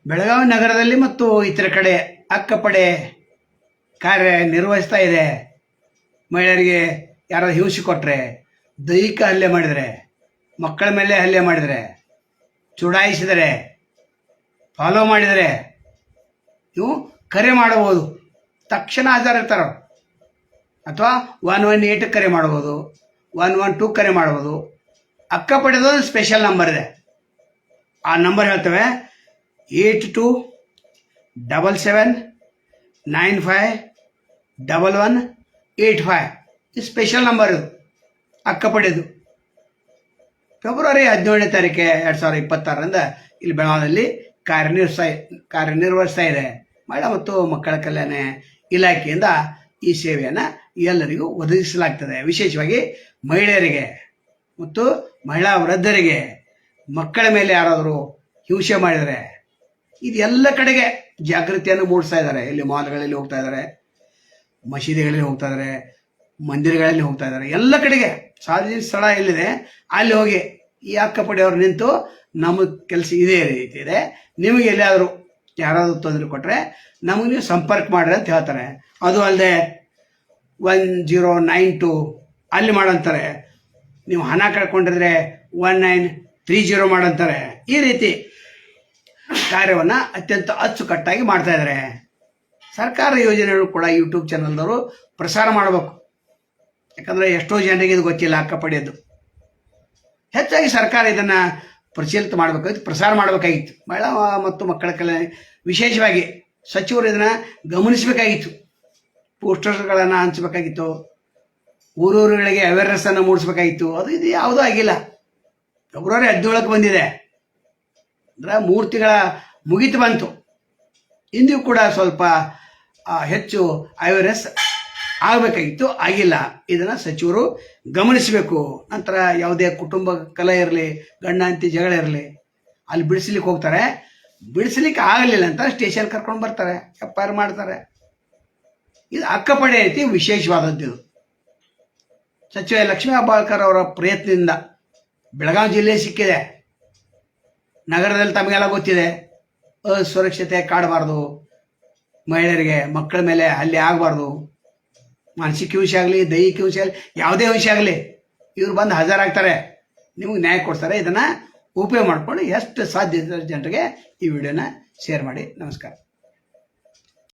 ಬೆಳಗಾವಿ ನಗರದಲ್ಲಿ ಮತ್ತು ಇತರ ಕಡೆ ಅಕ್ಕಪಡೆ ಕಾರ್ಯ ನಿರ್ವಹಿಸ್ತಾ ಇದೆ. ಮಹಿಳೆಯರಿಗೆ ಯಾರಾದ್ರು ಹಿಂಸೆ ಕೊಟ್ಟರೆ, ದೈಹಿಕ ಹಲ್ಲೆ ಮಾಡಿದರೆ, ಮಕ್ಕಳ ಮೇಲೆ ಹಲ್ಲೆ ಮಾಡಿದರೆ, ಚುಡಾಯಿಸಿದರೆ, ಫಾಲೋ ಮಾಡಿದರೆ ನೀವು ಕರೆ ಮಾಡಬಹುದು. ತಕ್ಷಣ ಹಾಜರಿರ್ತಾರೆ. ಅಥವಾ 118 ಕರೆ ಮಾಡ್ಬೋದು, 112 ಕರೆ ಮಾಡ್ಬೋದು. ಅಕ್ಕಪಡೆದು ಸ್ಪೆಷಲ್ ನಂಬರ್ ಇದೆ. ಆ ನಂಬರ್ ಹೇಳ್ತೇವೆ 8277951185. ಈ ಸ್ಪೆಷಲ್ ನಂಬರ್ ಇದು ಅಕ್ಕಪಡೆದು. ಫೆಬ್ರವರಿ 17ನೇ ತಾರೀಕು 2026ರಿಂದ ಇಲ್ಲಿ ಬೆಳಗಾವಿಯಲ್ಲಿ ಕಾರ್ಯನಿರ್ವಹಿಸ್ತಾ ಇದೆ. ಮಹಿಳಾ ಮತ್ತು ಮಕ್ಕಳ ಕಲ್ಯಾಣ ಇಲಾಖೆಯಿಂದ ಈ ಸೇವೆಯನ್ನು ಎಲ್ಲರಿಗೂ ಒದಗಿಸಲಾಗ್ತದೆ. ವಿಶೇಷವಾಗಿ ಮಹಿಳೆಯರಿಗೆ ಮತ್ತು ಮಹಿಳಾ ವೃದ್ಧರಿಗೆ, ಮಕ್ಕಳ ಮೇಲೆ ಯಾರಾದರೂ ಹಿಂಸೆ ಮಾಡಿದರೆ ಇದು ಎಲ್ಲ ಕಡೆಗೆ ಜಾಗೃತಿಯನ್ನು ಮೂಡಿಸ್ತಾ ಇದ್ದಾರೆ. ಇಲ್ಲಿ ಮಾಲ್ಗಳಲ್ಲಿ ಹೋಗ್ತಾ ಇದ್ದಾರೆ, ಮಸೀದಿಗಳಲ್ಲಿ ಹೋಗ್ತಾ ಇದ್ದಾರೆ, ಮಂದಿರಗಳಲ್ಲಿ ಹೋಗ್ತಾ ಇದ್ದಾರೆ. ಎಲ್ಲ ಕಡೆಗೆ ಸಾರ್ವಜನಿಕ ಸ್ಥಳ ಎಲ್ಲಿದೆ ಅಲ್ಲಿ ಹೋಗಿ ಈ ಅಕ್ಕಪಡೆಯವರು ನಿಂತು ನಮ್ಮ ಕೆಲಸ ಇದೇ ರೀತಿ ಇದೆ, ನಿಮಗೆ ಎಲ್ಲಿಯಾದರೂ ಯಾರಾದರೂ ತೊಂದರೆ ಕೊಟ್ಟರೆ ನಮಗೆ ನೀವು ಸಂಪರ್ಕ ಮಾಡ್ರಿ ಅಂತ ಹೇಳ್ತಾರೆ. ಅದು ಅಲ್ಲದೆ 1092 ಅಲ್ಲಿ ಮಾಡಂತಾರೆ. ನೀವು ಹಣ ಕಳ್ಕೊಂಡಿದ್ರೆ 1930 ಮಾಡಂತಾರೆ. ಈ ರೀತಿ ಕಾರ್ಯವನ್ನು ಅತ್ಯಂತ ಅಚ್ಚುಕಟ್ಟಾಗಿ ಮಾಡ್ತಾ ಇದ್ದಾರೆ. ಸರ್ಕಾರ ಯೋಜನೆಗಳು ಕೂಡ ಯೂಟ್ಯೂಬ್ ಚಾನಲ್ದವರು ಪ್ರಸಾರ ಮಾಡಬೇಕು. ಯಾಕಂದರೆ ಎಷ್ಟೋ ಜನರಿಗೆ ಇದು ಗೊತ್ತಿಲ್ಲ ಅಕ್ಕಪಡೆಯೋದು. ಹೆಚ್ಚಾಗಿ ಸರ್ಕಾರ ಇದನ್ನು ಪರಿಶೀಲಿತ ಮಾಡಬೇಕಾಗಿತ್ತು, ಪ್ರಸಾರ ಮಾಡಬೇಕಾಗಿತ್ತು. ಮಹಿಳಾ ಮತ್ತು ಮಕ್ಕಳ ಕಲ್ಯಾಣ ವಿಶೇಷವಾಗಿ ಸಚಿವರು ಇದನ್ನು ಗಮನಿಸಬೇಕಾಗಿತ್ತು. ಪೋಸ್ಟರ್ಸ್ಗಳನ್ನು ಹಂಚಬೇಕಾಗಿತ್ತು, ಊರೂರುಗಳಿಗೆ ಅವೇರ್ನೆಸ್ಸನ್ನು ಮೂಡಿಸ್ಬೇಕಾಗಿತ್ತು. ಇದು ಯಾವುದೂ ಆಗಿಲ್ಲ. ಫೆಬ್ರವರಿ 17ಕ್ಕೆ ಬಂದಿದೆ ಅಂದರೆ 3 ತಿಂಗಳ ಮುಗಿತು ಬಂತು. ಇಂದಿಗೂ ಕೂಡ ಸ್ವಲ್ಪ ಹೆಚ್ಚು ಅವೇರ್ನೆಸ್ ಆಗಬೇಕಾಗಿತ್ತು, ಆಗಿಲ್ಲ. ಇದನ್ನು ಸಚಿವರು ಗಮನಿಸಬೇಕು. ನಂತರ ಯಾವುದೇ ಕುಟುಂಬ ಕಲಹ ಇರಲಿ, ಗಂಡ ಹೆಂಡತಿ ಜಗಳ ಇರಲಿ, ಅಲ್ಲಿ ಬಿಡಿಸ್ಲಿಕ್ಕೆ ಹೋಗ್ತಾರೆ. ಬಿಡಿಸ್ಲಿಕ್ಕೆ ಆಗಲಿಲ್ಲ ಅಂತ ಸ್ಟೇಷನ್ ಕರ್ಕೊಂಡು ಬರ್ತಾರೆ, FIR ಮಾಡ್ತಾರೆ. ಇದು ಅಕ್ಕಪಡೆ ರೀತಿ ವಿಶೇಷವಾದದ್ದು. ಇದು ಸಚಿವ ಲಕ್ಷ್ಮೀ ಹೆಬ್ಬಾಳ್ಕರ್ ಅವರ ಪ್ರಯತ್ನದಿಂದ ಬೆಳಗಾವಿ ಜಿಲ್ಲೆ ಸಿಕ್ಕಿದೆ. ನಗರದಲ್ಲಿ ತಮಗೆಲ್ಲ ಗೊತ್ತಿದೆ, ಅಸುರಕ್ಷತೆ ಕಾಡಬಾರ್ದು, ಮಹಿಳೆಯರಿಗೆ ಮಕ್ಕಳ ಮೇಲೆ ಹಲ್ಲೆ ಆಗಬಾರ್ದು, ಮಾನಸಿಕ ಹಿಂಸೆ ಆಗಲಿ, ದೈಹಿಕ ಹಿಂಸೆ ಆಗಲಿ, ಯಾವುದೇ ಹಿಂಸೆ ಆಗಲಿ ಇವ್ರು ಬಂದು ಹಾಜರಾಗ್ತಾರೆ, ನಿಮಗೆ ನ್ಯಾಯ ಕೊಡ್ತಾರೆ. ಇದನ್ನು ಉಪಯೋಗ ಮಾಡಿಕೊಂಡು ಎಷ್ಟು ಸಾಧ್ಯ ಜನರಿಗೆ ಈ ವಿಡಿಯೋನ ಶೇರ್ ಮಾಡಿ. ನಮಸ್ಕಾರ.